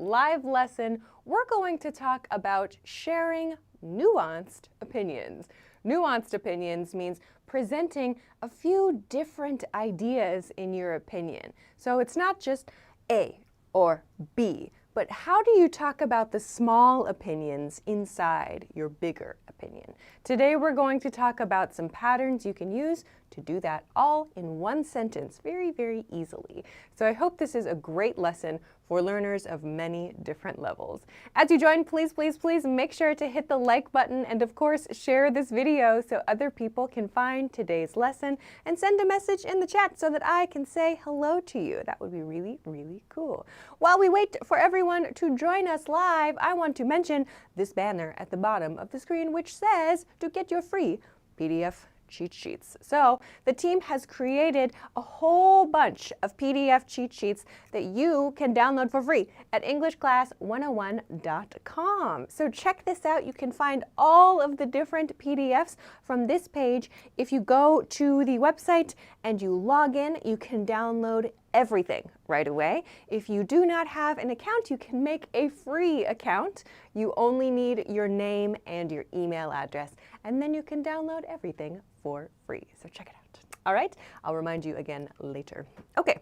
live lesson, we're going to talk about sharing nuanced opinions. Nuanced opinions means presenting a few different ideas in your opinion. So it's not just A or B, but how do you talk about the small opinions inside your bigger opinion? Today we're going to talk about some patterns you can use to do that all in one sentence very, very easily. So I hope this is a great lesson for learners of many different levels. As you join, please, please, please make sure to hit the like button and of course share this video so other people can find today's lesson and send a message in the chat so that I can say hello to you. That would be really, really cool. While we wait for everyone to join us live, I want to mention this banner at the bottom of the screen which says to get your free PDF cheat sheets. So the team has created a whole bunch of PDF cheat sheets that you can download for free at EnglishClass101.com. So check this out. You can find all of the different PDFs from this page. If you go to the website and you log in, you can download everything right away. If you do not have an account, you can make a free account. You only need your name and your email address, and then you can download everything for free. So check it out. All right, I'll remind you again later. Okay.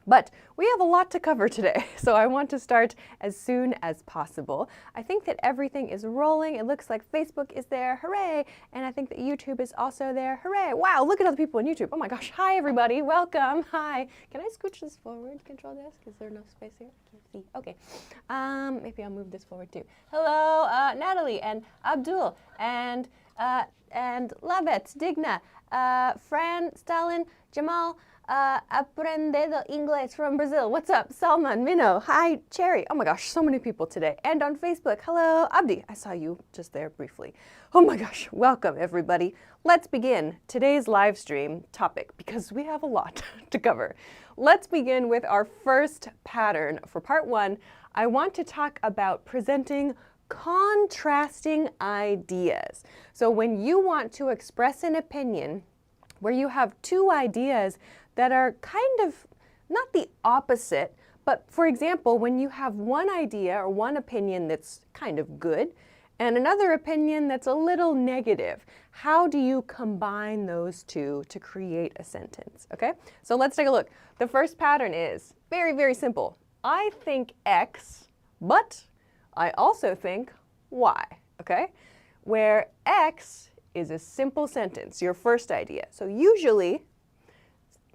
But we have a lot to cover today, so I want to start as soon as possible. I think that everything is rolling. It looks like Facebook is there, hooray! And I think that YouTube is also there, hooray! Wow, look at all the people on YouTube. Oh my gosh, hi everybody, welcome, hi. Can I scooch this forward, Control Desk? Is there no space here? I can't see. Okay, maybe I'll move this forward too. Hello, Natalie and Abdul and Lavet, Digna, Fran, Stalin, Jamal, Aprendendo Inglés from Brazil. What's up? Salman, Minnow. Hi, Cherry. Oh my gosh, so many people today. And on Facebook, hello, Abdi. I saw you just there briefly. Oh my gosh, welcome everybody. Let's begin today's live stream topic because we have a lot to cover. Let's begin with our first pattern. For part one, I want to talk about presenting contrasting ideas. So when you want to express an opinion where you have two ideas that are kind of not the opposite, but for example, when you have one idea or one opinion that's kind of good and another opinion that's a little negative, how do you combine those two to create a sentence? Okay, so let's take a look. The first pattern is very, very simple. I think X, but I also think Y, okay? Where X is a simple sentence, your first idea. So usually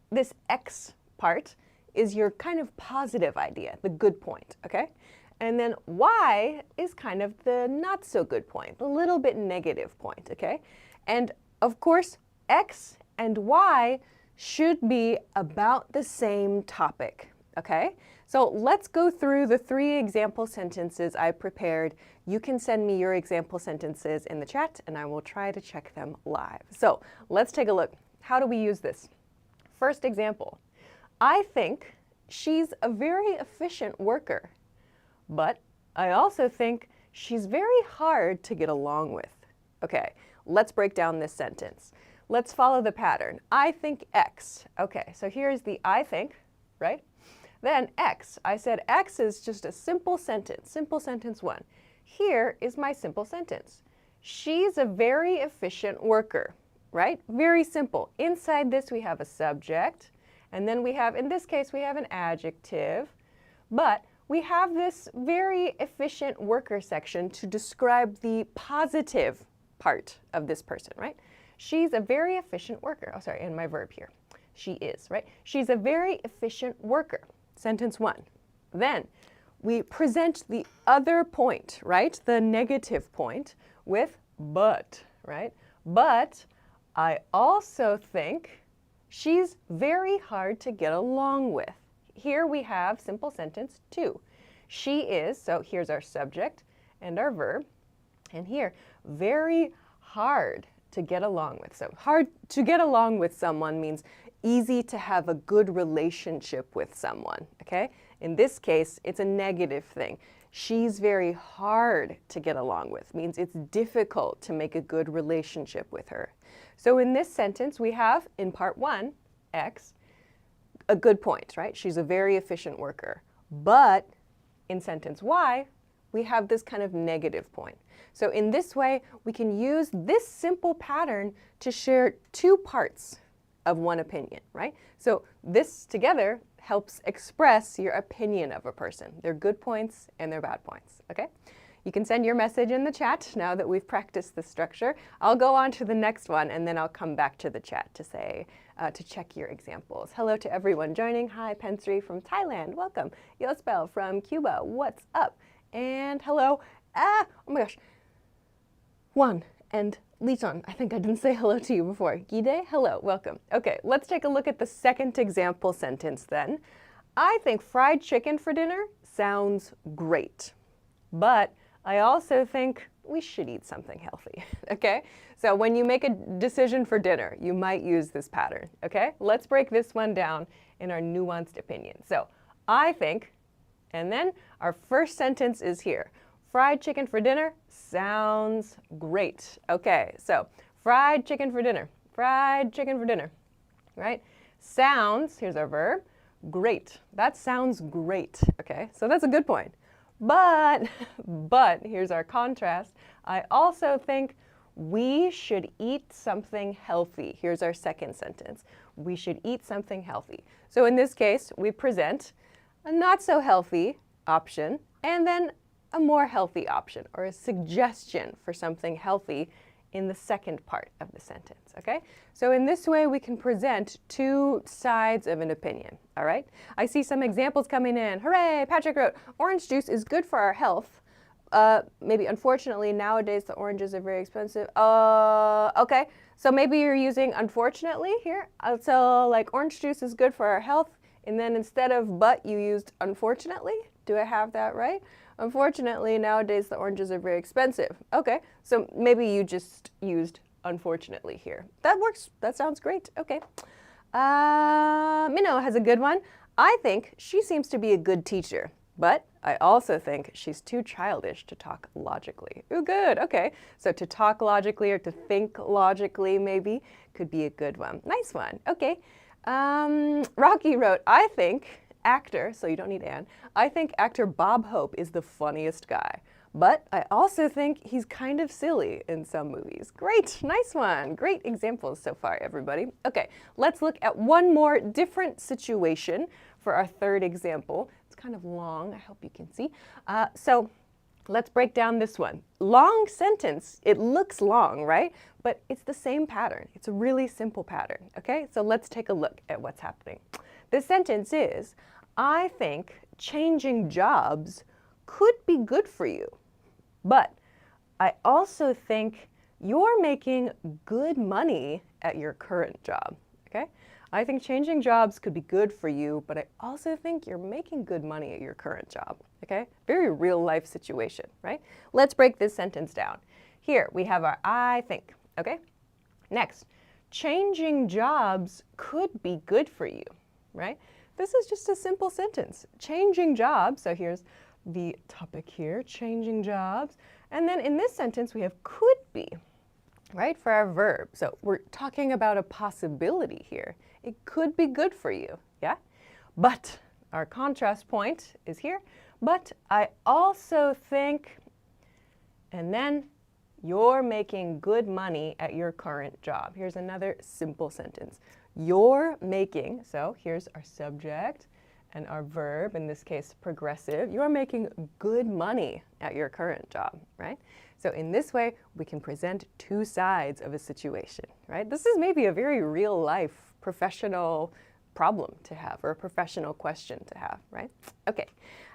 this X part is your kind of positive idea, the good point, okay? And then Y is kind of the not so good point, the little bit negative point, okay? And of course, X and Y should be about the same topic, okay? So let's go through the 3 example sentences I prepared. You can send me your example sentences in the chat and I will try to check them live. So let's take a look. How do we use this? First example, I think she's a very efficient worker, but I also think she's very hard to get along with. Okay, let's break down this sentence. Let's follow the pattern. I think X. Okay, so here's the I think, right? Then X. I said X is just a simple sentence 1. Here is my simple sentence. She's a very efficient worker. Right? Very simple. Inside this we have a subject, and then we have, in this case, we have an adjective, but we have this very efficient worker section to describe the positive part of this person, right? She's a very efficient worker. Oh, sorry, and my verb here. She is, right? She's a very efficient worker. Sentence 1. Then we present the other point, right? The negative point with but, right? But I also think she's very hard to get along with. Here we have simple sentence 2. She is, so here's our subject and our verb, and here, very hard to get along with. So hard to get along with someone means easy to have a good relationship with someone, okay? In this case, it's a negative thing. She's very hard to get along with, means it's difficult to make a good relationship with her. So in this sentence, we have, in part 1, X, a good point, right? She's a very efficient worker. But in sentence Y, we have this kind of negative point. So in this way, we can use this simple pattern to share two parts of one opinion, right? So this together helps express your opinion of a person, their good points and their bad points, okay? You can send your message in the chat now that we've practiced this structure. I'll go on to the next one and then I'll come back to the chat to say, to check your examples. Hello to everyone joining. Hi, Pensri from Thailand, welcome. Yospel from Cuba, what's up? And hello, oh my gosh, Juan and Liton, I think I didn't say hello to you before. Gide, hello, welcome. Okay, let's take a look at the second example sentence then. I think fried chicken for dinner sounds great, but I also think we should eat something healthy, okay? So when you make a decision for dinner, you might use this pattern, okay? Let's break this one down in our nuanced opinion. So I think, and then our first sentence is here. Fried chicken for dinner sounds great. Okay, so fried chicken for dinner, right? Sounds, here's our verb, great. That sounds great, okay? So that's a good point. But here's our contrast. I also think we should eat something healthy. Here's our second sentence. We should eat something healthy. So in this case, we present a not so healthy option and then a more healthy option or a suggestion for something healthy in the second part of the sentence, okay? So in this way, we can present two sides of an opinion, all right? I see some examples coming in. Hooray, Patrick wrote, orange juice is good for our health. Maybe unfortunately, nowadays the oranges are very expensive. Okay, so maybe you're using unfortunately here. So like orange juice is good for our health, and then instead of but, you used unfortunately. Do I have that right? Unfortunately, nowadays the oranges are very expensive. Okay, so maybe you just used unfortunately here. That works. That sounds great. Okay. Minnow has a good one. I think she seems to be a good teacher, but I also think she's too childish to talk logically. Ooh, good. Okay, so to talk logically or to think logically maybe could be a good one. Nice one. Okay. Rocky wrote, I think actor, so you don't need Anne, I think actor Bob Hope is the funniest guy. But I also think he's kind of silly in some movies. Great, nice one. Great examples so far, everybody. Okay, let's look at one more different situation for our third example. It's kind of long, I hope you can see. So let's break down this one. Long sentence, it looks long, right? But it's the same pattern. It's a really simple pattern, okay? So let's take a look at what's happening. The sentence is, I think changing jobs could be good for you, but I also think you're making good money at your current job, okay? I think changing jobs could be good for you, but I also think you're making good money at your current job, okay? Very real life situation, right? Let's break this sentence down. Here we have our I think, okay? Next, changing jobs could be good for you, right? This is just a simple sentence. Changing jobs, so here's the topic here, changing jobs. And then in this sentence, we have could be, right, for our verb. So we're talking about a possibility here. It could be good for you, yeah? But our contrast point is here. But I also think, and then you're making good money at your current job. Here's another simple sentence. You're making, so here's our subject and our verb, in this case progressive. You're making good money at your current job, right? So in this way, we can present two sides of a situation, right? This is maybe a very real life professional problem to have or a professional question to have, right? Okay,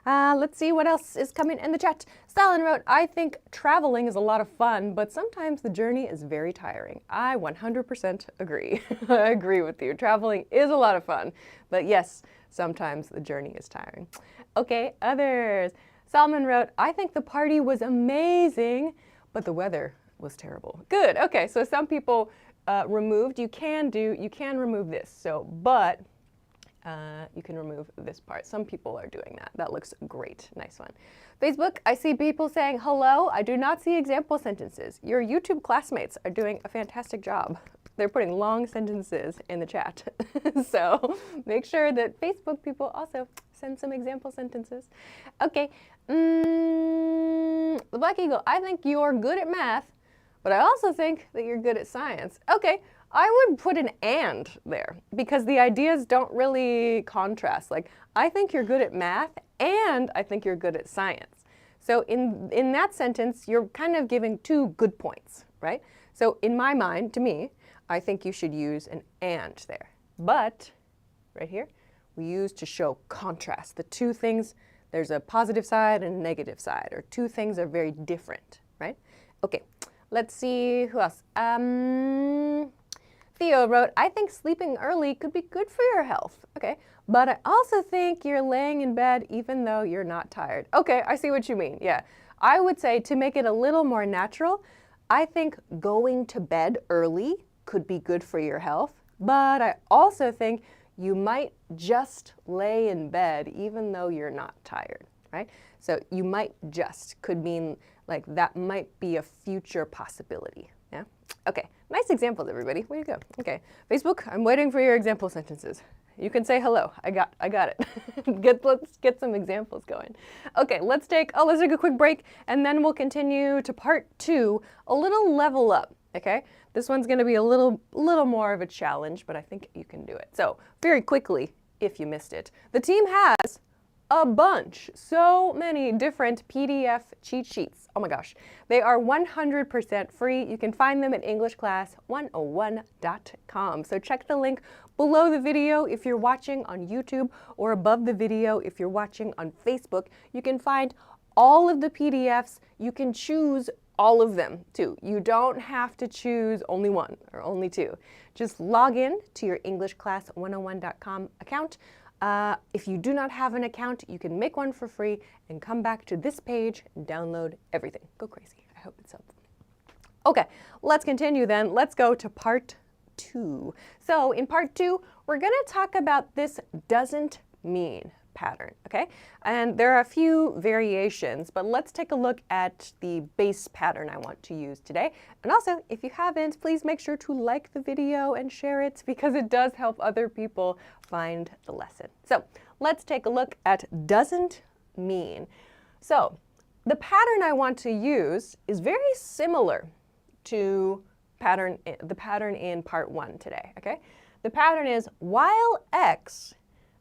let's see what else is coming in the chat. Stalin wrote, I think traveling is a lot of fun, but sometimes the journey is very tiring. I 100% agree. I agree with you. Traveling is a lot of fun, but yes, sometimes the journey is tiring. Okay, others. Salman wrote, I think the party was amazing, but the weather was terrible. Good, okay, so some people removed, you can remove this, so but you can remove this part. Some people are doing that. That looks great. Nice one. Facebook, I see people saying, hello, I do not see example sentences. Your YouTube classmates are doing a fantastic job. They're putting long sentences in the chat. So make sure that Facebook people also Send some example sentences. Okay. The Black Eagle, I think you're good at math, but I also think that you're good at science. Okay, I would put an and there because the ideas don't really contrast. Like, I think you're good at math and I think you're good at science. So in that sentence, you're kind of giving two good points, right? So in my mind, to me, I think you should use an and there. But right here, we use to show contrast. The two things, there's a positive side and a negative side, or two things are very different, right? Okay, let's see who else. Theo wrote, I think sleeping early could be good for your health. Okay, but I also think you're laying in bed even though you're not tired. Okay, I see what you mean, yeah. I would say to make it a little more natural, I think going to bed early could be good for your health, but I also think you might just lay in bed even though you're not tired, right? So you might just could mean like that might be a future possibility, yeah? Okay, nice examples, everybody. Way to go. Okay, Facebook, I'm waiting for your example sentences. You can say hello. I got it. Let's get some examples going. Okay, let's take a quick break, and then we'll continue to part 2, a little level up, okay? This one's gonna be a little more of a challenge, but I think you can do it. So, very quickly, if you missed it, the team has a bunch, so many different PDF cheat sheets. Oh my gosh. They are 100% free. You can find them at EnglishClass101.com. So check the link below the video if you're watching on YouTube, or above the video if you're watching on Facebook. You can find all of the PDFs. You can choose all of them too. You don't have to choose only one or only two. Just log in to your EnglishClass101.com account. If you do not have an account, you can make one for free and come back to this page and download everything. Go crazy. I hope it's helpful. Okay, let's continue then. Let's go to part 2. So in part 2, we're going to talk about this doesn't mean pattern, okay? And there are a few variations, but let's take a look at the base pattern I want to use today. And also, if you haven't, please make sure to like the video and share it because it does help other people find the lesson. So let's take a look at doesn't mean. So the pattern I want to use is very similar to the pattern in part 1 today, okay? The pattern is while X,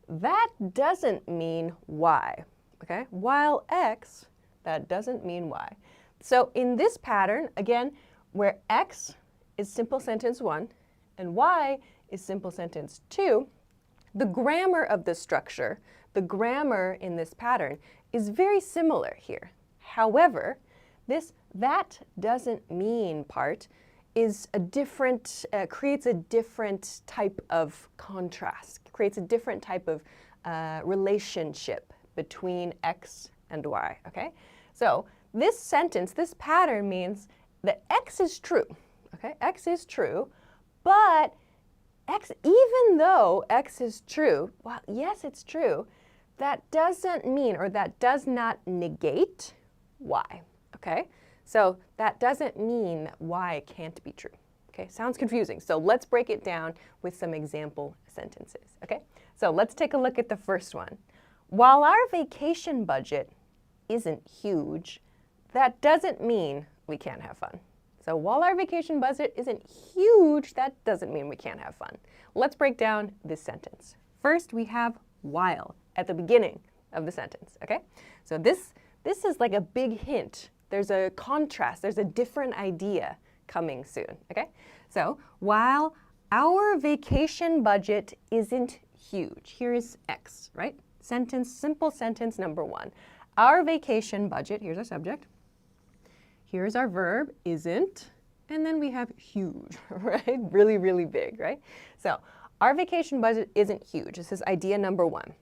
that doesn't mean Y, okay? While X, that doesn't mean Y. So in this pattern, again, where X is simple sentence 1 and Y is simple sentence 2, the grammar of the structure, the grammar in this pattern is very similar here. However, this that doesn't mean part is a different, creates a different type of contrast, creates a different type of relationship between X and Y, okay? So this sentence, this pattern means that X is true, okay? X is true, but X, even though X is true, well, yes, it's true, that doesn't mean, or that does not negate Y, okay? So that doesn't mean that Y can't be true, okay? Sounds confusing, so let's break it down with some example sentences, okay? So let's take a look at the first one. While our vacation budget isn't huge, that doesn't mean we can't have fun. So while our vacation budget isn't huge, that doesn't mean we can't have fun. Let's break down this sentence. First, we have while at the beginning of the sentence, okay? So this is like a big hint. There's a contrast, there's a different idea coming soon, okay? So while our vacation budget isn't huge, here is X, right? Sentence, simple sentence number 1. Our vacation budget, here's our subject. Here's our verb, isn't, and then we have huge, right? Really, really big, right? So our vacation budget isn't huge. This is idea number 1.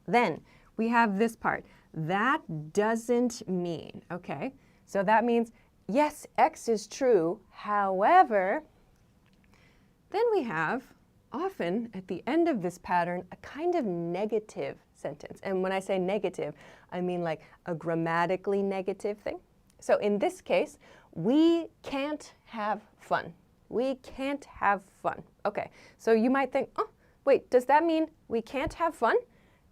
Then we have this part. That doesn't mean, okay? So that means, yes, X is true. However, then we have, often at the end of this pattern, a kind of negative sentence. And when I say negative, I mean like a grammatically negative thing. So in this case, we can't have fun. We can't have fun. Okay, so you might think, oh, wait, does that mean we can't have fun?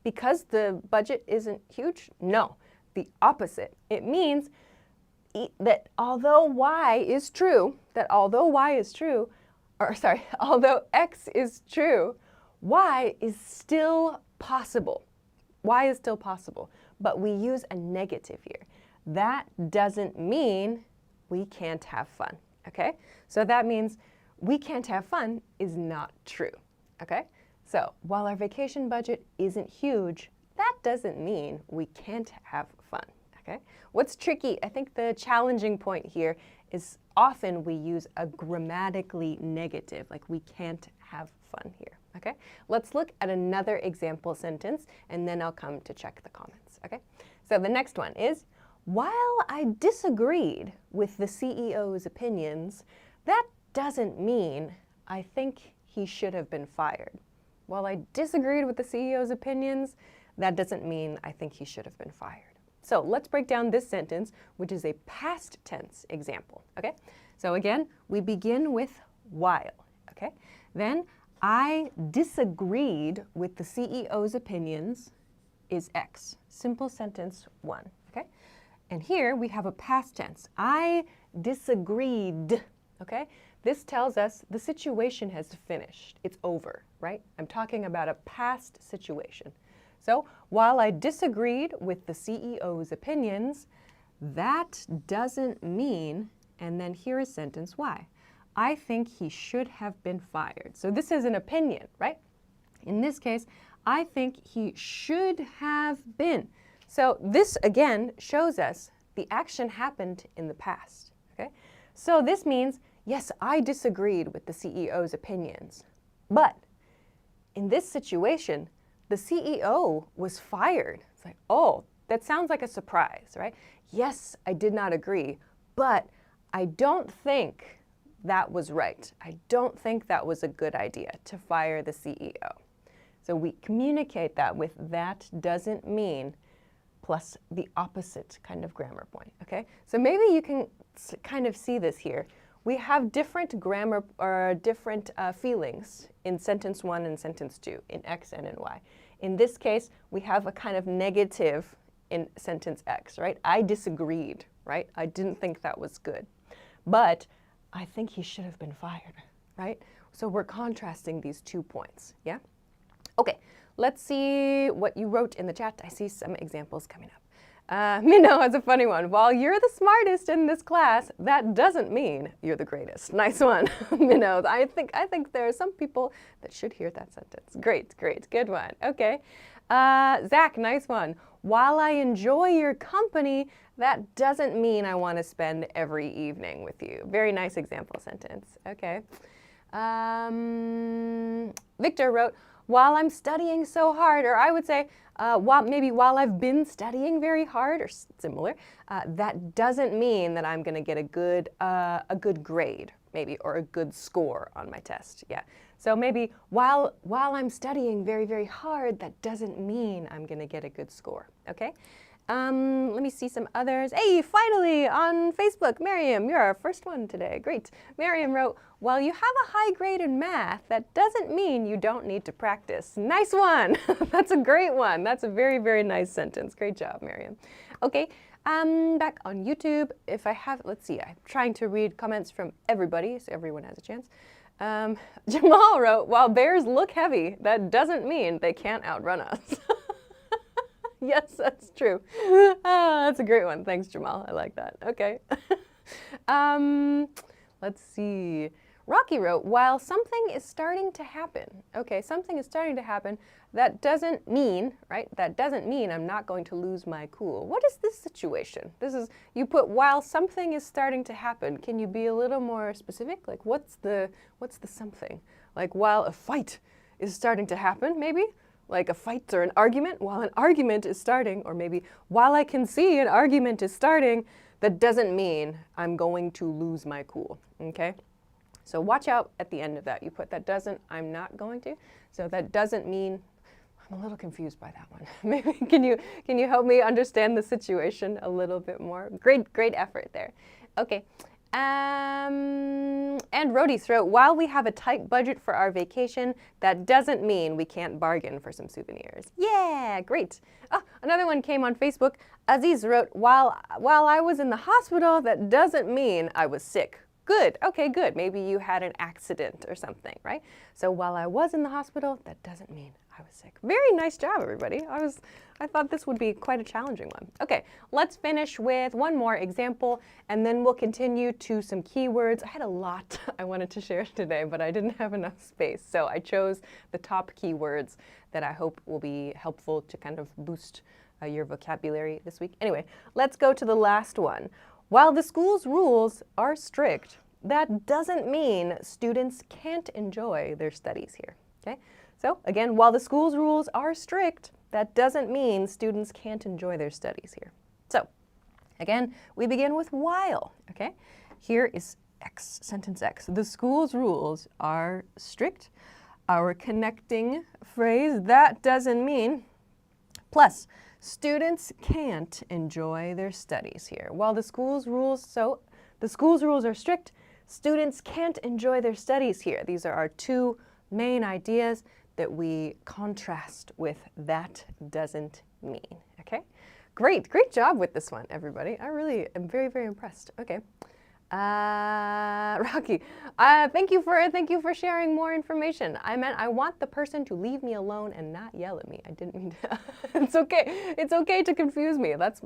because the budget isn't huge? No, the opposite. It means that although y is true, although x is true, y is still possible. Y is still possible, but we use a negative here. That doesn't mean we can't have fun, okay? So that means we can't have fun is not true, okay? So while our vacation budget isn't huge, that doesn't mean we can't have fun, okay? What's tricky, I think the challenging point here is often we use a grammatically negative, like we can't have fun here, okay? Let's look at another example sentence, and then I'll come to check the comments, okay? So the next one is, while I disagreed with the CEO's opinions, that doesn't mean I think he should have been fired. While I disagreed with the CEO's opinions, that doesn't mean I think he should have been fired. So let's break down this sentence, which is a past tense example, okay? So again, we begin with while, okay? Then I disagreed with the CEO's opinions is X. Simple sentence 1, okay? And here we have a past tense. I disagreed, okay? This tells us the situation has finished. It's over, right? I'm talking about a past situation. So while I disagreed with the CEO's opinions, that doesn't mean, and then here is sentence Y. I think he should have been fired. So this is an opinion, right? In this case, I think he should have been. So this, again, shows us the action happened in the past, okay? So this means, yes, I disagreed with the CEO's opinions, but in this situation, the CEO was fired. It's like, oh, that sounds like a surprise, right? Yes, I did not agree, but I don't think that was right. I don't think that was a good idea to fire the CEO. So we communicate that with that doesn't mean plus the opposite kind of grammar point, okay? So maybe you can kind of see this here. We have different grammar or different feelings in sentence 1 and sentence 2, in X and in Y. In this case, we have a kind of negative in sentence X, right? I disagreed, right? I didn't think that was good. But I think he should have been fired, right? So we're contrasting these 2 points, yeah? Okay, let's see what you wrote in the chat. I see some examples coming up. Minnow has a funny one. While you're the smartest in this class, that doesn't mean you're the greatest. Nice one, Minnow. I think there are some people that should hear that sentence. Great, good one. Okay. Zach, nice one. While I enjoy your company, that doesn't mean I want to spend every evening with you. Very nice example sentence. Okay. Victor wrote, while I'm studying so hard, or I would say, while I've been studying very hard, or similar, that doesn't mean that I'm going to get a good grade, maybe, or a good score on my test. Yeah. So maybe while I'm studying very, very hard, that doesn't mean I'm going to get a good score. Okay. Let me see some others. Hey, finally on Facebook, Miriam, you're our first one today. Great. Miriam wrote, while you have a high grade in math, that doesn't mean you don't need to practice. Nice one. That's a great one. That's a very, very nice sentence. Great job, Miriam. Okay, back on YouTube, if I have, let's see, I'm trying to read comments from everybody, so everyone has a chance. Jamal wrote, while bears look heavy, that doesn't mean they can't outrun us. Yes, that's true. That's a great one. Thanks, Jamal. I like that. Okay. Let's see. Rocky wrote, while something is starting to happen. Okay, something is starting to happen. That doesn't mean, right? That doesn't mean I'm not going to lose my cool. What is this situation? This is, you put while something is starting to happen. Can you be a little more specific? Like what's the something? Like while a fight is starting to happen, maybe? Like a fight or an argument, while an argument is starting, or maybe while I can see an argument is starting, that doesn't mean I'm going to lose my cool, okay? So watch out at the end of that. You put that doesn't, I'm not going to. So that doesn't mean, I'm a little confused by that one. Maybe can you help me understand the situation a little bit more? Great effort there. Okay, And Rhodey's wrote, while we have a tight budget for our vacation, that doesn't mean we can't bargain for some souvenirs. Yeah, great. Oh, another one came on Facebook. Aziz wrote, while I was in the hospital, that doesn't mean I was sick. Good, okay, good. Maybe you had an accident or something, right? So while I was in the hospital, that doesn't mean I was sick. Very nice job, everybody. I thought this would be quite a challenging one. Okay, let's finish with one more example, and then we'll continue to some keywords. I had a lot I wanted to share today, but I didn't have enough space, so I chose the top keywords that I hope will be helpful to kind of boost your vocabulary this week. Anyway, let's go to the last one. While the school's rules are strict, that doesn't mean students can't enjoy their studies here, okay? So again, while the school's rules are strict, that doesn't mean students can't enjoy their studies here. So again, we begin with while, okay? Here is X, sentence X. The school's rules are strict. Our connecting phrase, that doesn't mean, plus, students can't enjoy their studies here. While the school's rules are strict, students can't enjoy their studies here. These are our two main ideas that we contrast with that doesn't mean, okay? Great job with this one, everybody. I really am very, very impressed. Okay. Rocky, thank you for sharing more information. I want the person to leave me alone and not yell at me. I didn't mean to. It's okay to confuse me. That's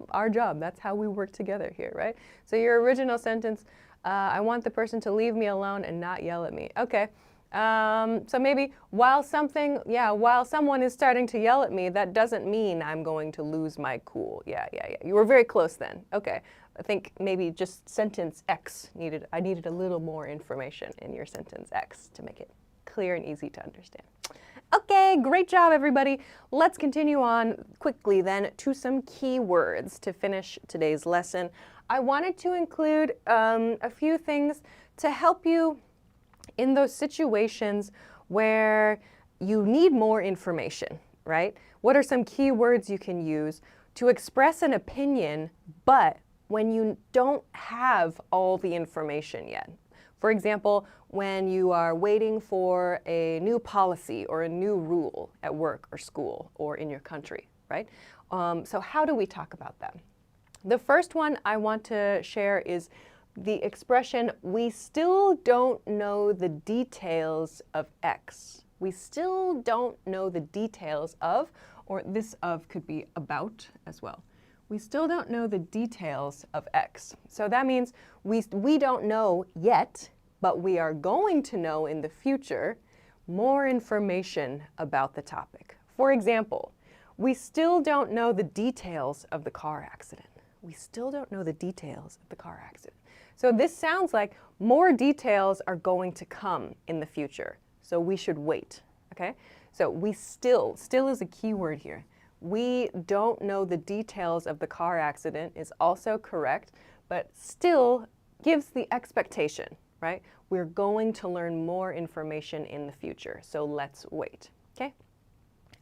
our job. That's how we work together here, right? So your original sentence, I want the person to leave me alone and not yell at me. Okay. So maybe while someone is starting to yell at me, that doesn't mean I'm going to lose my cool. Yeah. You were very close then. Okay. I think maybe just sentence X I needed a little more information in your sentence X to make it clear and easy to understand. Okay, great job, everybody. Let's continue on quickly then to some keywords to finish today's lesson. I wanted to include a few things to help you in those situations where you need more information, right? What are some keywords you can use to express an opinion, but when you don't have all the information yet? For example, when you are waiting for a new policy or a new rule at work or school or in your country, right? So how do we talk about that? The first one I want to share is the expression, we still don't know the details of X. We still don't know the details of, or this of could be about as well. We still don't know the details of X. So that means we don't know yet, but we are going to know in the future more information about the topic. For example, we still don't know the details of the car accident. We still don't know the details of the car accident. So this sounds like more details are going to come in the future. So we should wait, okay? So we still is a key word here. We don't know the details of the car accident is also correct, but still gives the expectation, right? We're going to learn more information in the future, so let's wait, okay?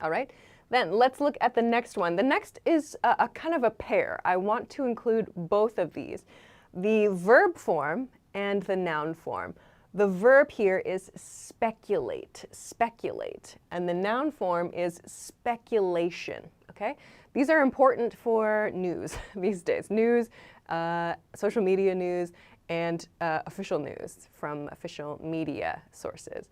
All right, then let's look at the next one. The next is a kind of a pair. I want to include both of these, the verb form and the noun form. The verb here is speculate, and the noun form is speculation, okay? These are important for news these days. News, social media news, and official news from official media sources.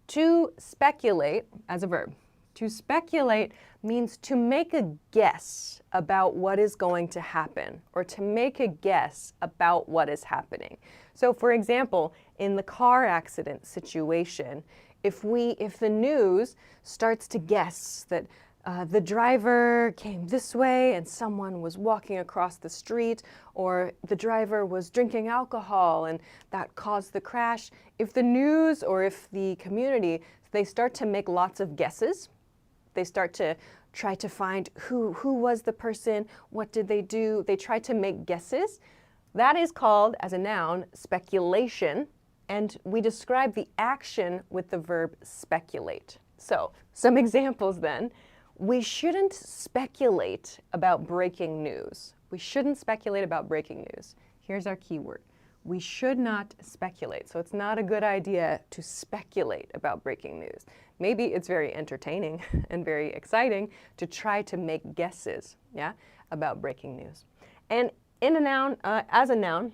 To speculate as a verb. To speculate means to make a guess about what is going to happen, or to make a guess about what is happening. So for example, in the car accident situation, if the news starts to guess that the driver came this way and someone was walking across the street, or the driver was drinking alcohol and that caused the crash, if the news or if the community, they start to make lots of guesses, they start to try to find who was the person, what did they do, they try to make guesses. That is called, as a noun, speculation, and we describe the action with the verb speculate. So, some examples then. We shouldn't speculate about breaking news. We shouldn't speculate about breaking news. Here's our keyword. we should not speculate. So it's not a good idea to speculate about breaking news. Maybe it's very entertaining and very exciting to try to make guesses, yeah, about breaking news. And in a noun, as a noun,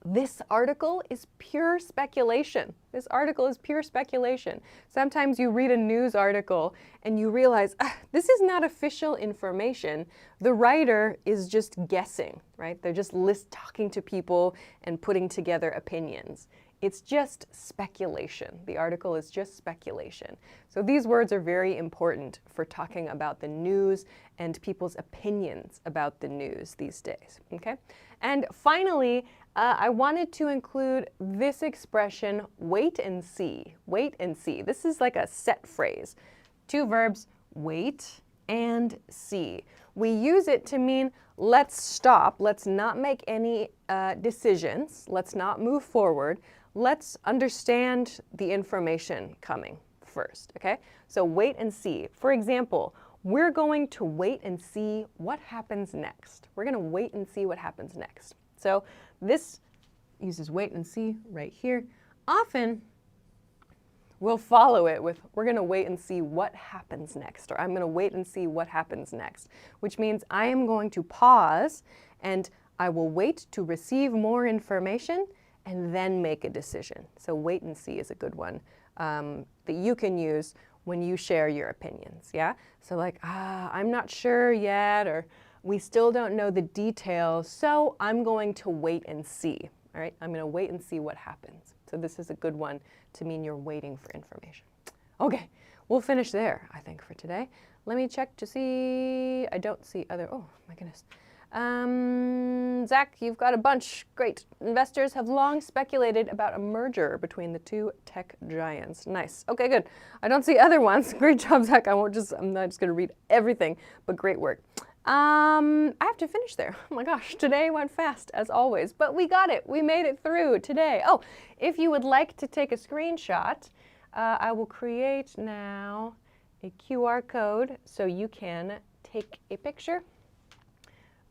this article is pure speculation. This article is pure speculation. Sometimes you read a news article and you realize, this is not official information. The writer is just guessing, right? They're just talking to people and putting together opinions. It's just speculation. The article is just speculation. So these words are very important for talking about the news and people's opinions about the news these days, okay? And finally, I wanted to include this expression, wait and see. Wait and see. This is like a set phrase. Two verbs, wait and see. We use it to mean let's stop, let's not make any decisions, let's not move forward. Let's understand the information coming first, okay? So wait and see. For example, we're going to wait and see what happens next. We're going to wait and see what happens next. So this uses wait and see right here. Often we'll follow it with we're going to wait and see what happens next, or I'm going to wait and see what happens next, which means I am going to pause and I will wait to receive more information and then make a decision. So wait and see is a good one that you can use when you share your opinions, yeah? So like, I'm not sure yet, or we still don't know the details, so I'm going to wait and see, all right? I'm going to wait and see what happens. So this is a good one to mean you're waiting for information. Okay, we'll finish there, I think, for today. Let me check to see, I don't see other, oh my goodness. Zach, you've got a bunch. Great. Investors have long speculated about a merger between the two tech giants. Nice. Okay, good. I don't see other ones. Great job, Zach. I'm not just going to read everything, but great work. I have to finish there. Oh my gosh, today went fast as always, but we got it. We made it through today. Oh, if you would like to take a screenshot, I will create now a QR code so you can take a picture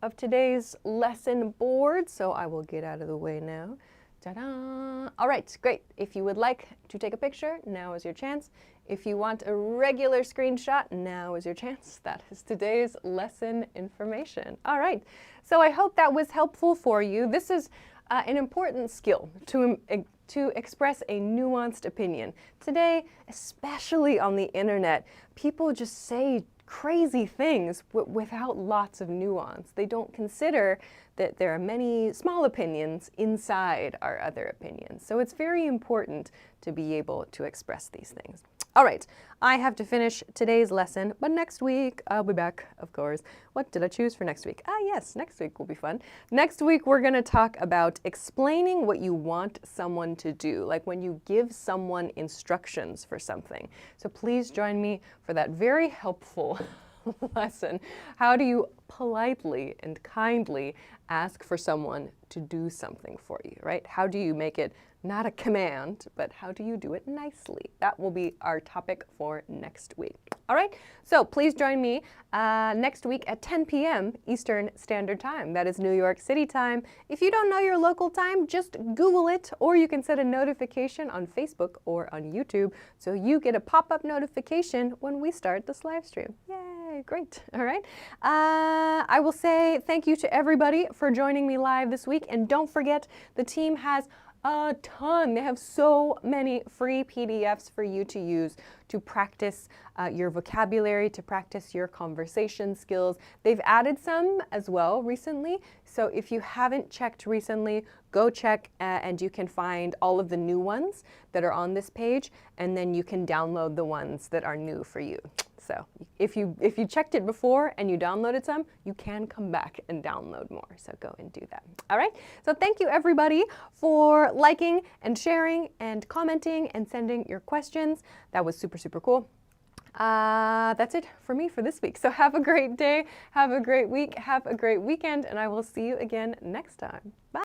of today's lesson board. So I will get out of the way now. Ta-da! All right, great. If you would like to take a picture, now is your chance. If you want a regular screenshot, now is your chance. That is today's lesson information. All right, so I hope that was helpful for you. This is an important skill to express a nuanced opinion. Today, especially on the internet, people just say crazy things without lots of nuance. They don't consider that there are many small opinions inside our other opinions. So it's very important to be able to express these things. All right, I have to finish today's lesson, but next week I'll be back, of course. What did I choose for next week? Yes, next week will be fun. Next week we're going to talk about explaining what you want someone to do, like when you give someone instructions for something. So please join me for that very helpful lesson. How do you politely and kindly ask for someone to do something for you, right? How do you make it not a command, but how do you do it nicely? That will be our topic for next week. All right, so please join me next week at 10 p.m. Eastern Standard Time. That is New York City time. If you don't know your local time, just Google it, or you can set a notification on Facebook or on YouTube so you get a pop-up notification when we start this live stream. Yay, great. All right. I will say thank you to everybody for joining me live this week, and don't forget the team has a ton. They have so many free PDFs for you to use to practice your vocabulary, to practice your conversation skills. They've added some as well recently. So if you haven't checked recently, go check and you can find all of the new ones that are on this page, and then you can download the ones that are new for you. So if you checked it before and you downloaded some, you can come back and download more. So go and do that. All right. So thank you everybody for liking and sharing and commenting and sending your questions. That was super, super cool. That's it for me for this week. So have a great day. Have a great week. Have a great weekend. And I will see you again next time. Bye.